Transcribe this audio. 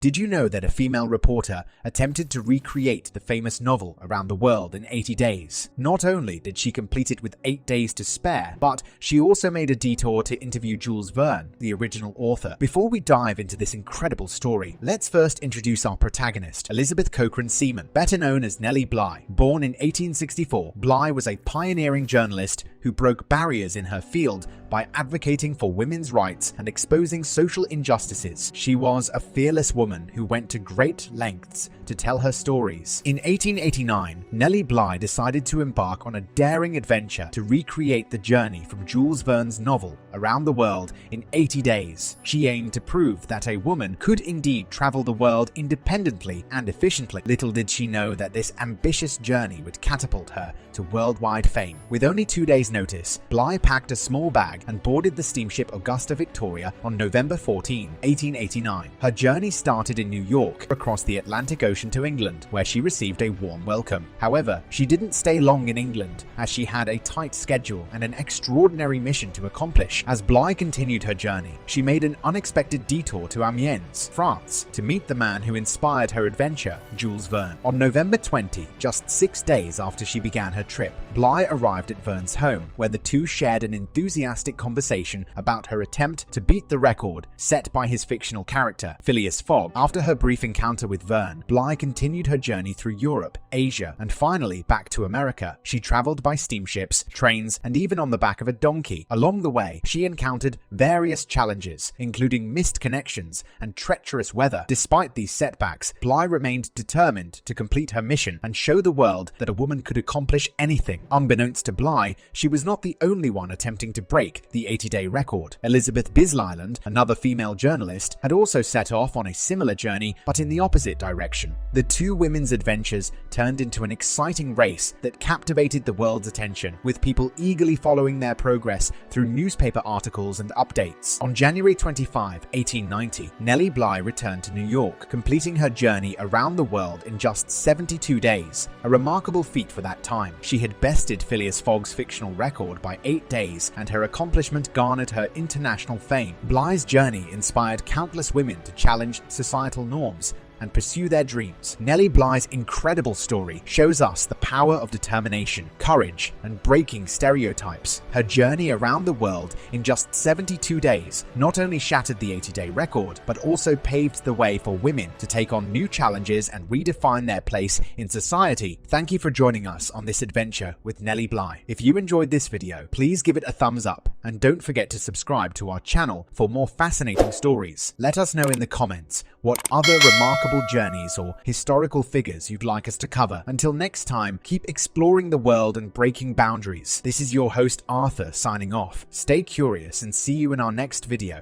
Did you know that a female reporter attempted to recreate the famous novel Around the World in 80 days? Not only did she complete it with 8 days to spare, but she also made a detour to interview Jules Verne, the original author. Before we dive into this incredible story, let's first introduce our protagonist, Elizabeth Cochran Seaman, better known as Nellie Bly. Born in 1864, Bly was a pioneering journalist who broke barriers in her field by advocating for women's rights and exposing social injustices. She was a fearless woman who went to great lengths to tell her stories. In 1889, Nellie Bly decided to embark on a daring adventure to recreate the journey from Jules Verne's novel Around the World in 80 days. She aimed to prove that a woman could indeed travel the world independently and efficiently. Little did she know that this ambitious journey would catapult her to worldwide fame. With only 2 days' notice, Bly packed a small bag and boarded the steamship Augusta Victoria on November 14, 1889. Her journey started in New York, across the Atlantic Ocean to England, where she received a warm welcome. However, she didn't stay long in England, as she had a tight schedule and an extraordinary mission to accomplish. As Bly continued her journey, she made an unexpected detour to Amiens, France, to meet the man who inspired her adventure, Jules Verne. On November 20, just 6 days after she began her trip, Bly arrived at Verne's home, where the two shared an enthusiastic conversation about her attempt to beat the record set by his fictional character, Phileas Fogg. After her brief encounter with Verne, Bly continued her journey through Europe, Asia, and finally back to America. She traveled by steamships, trains, and even on the back of a donkey. Along the way, she encountered various challenges, including missed connections and treacherous weather. Despite these setbacks, Bly remained determined to complete her mission and show the world that a woman could accomplish anything. Unbeknownst to Bly, she was not the only one attempting to break the 80-day record. Elizabeth Bisland, another female journalist, had also set off on a similar journey, but in the opposite direction. The two women's adventures turned into an exciting race that captivated the world's attention, with people eagerly following their progress through newspaper articles and updates. On January 25, 1890, Nellie Bly returned to New York, completing her journey around the world in just 72 days, a remarkable feat for that time. She had bested Phileas Fogg's fictional record by 8 days, and her accomplishment garnered her international fame. Bly's journey inspired countless women to challenge societal norms and pursue their dreams. Nellie Bly's incredible story shows us the power of determination, courage, and breaking stereotypes. Her journey around the world in just 72 days not only shattered the 80-day record, but also paved the way for women to take on new challenges and redefine their place in society. Thank you for joining us on this adventure with Nellie Bly. If you enjoyed this video, please give it a thumbs up and don't forget to subscribe to our channel for more fascinating stories. Let us know in the comments what other remarkable journeys or historical figures you'd like us to cover. Until next time, keep exploring the world and breaking boundaries. This is your host Arthur signing off. Stay curious and see you in our next video.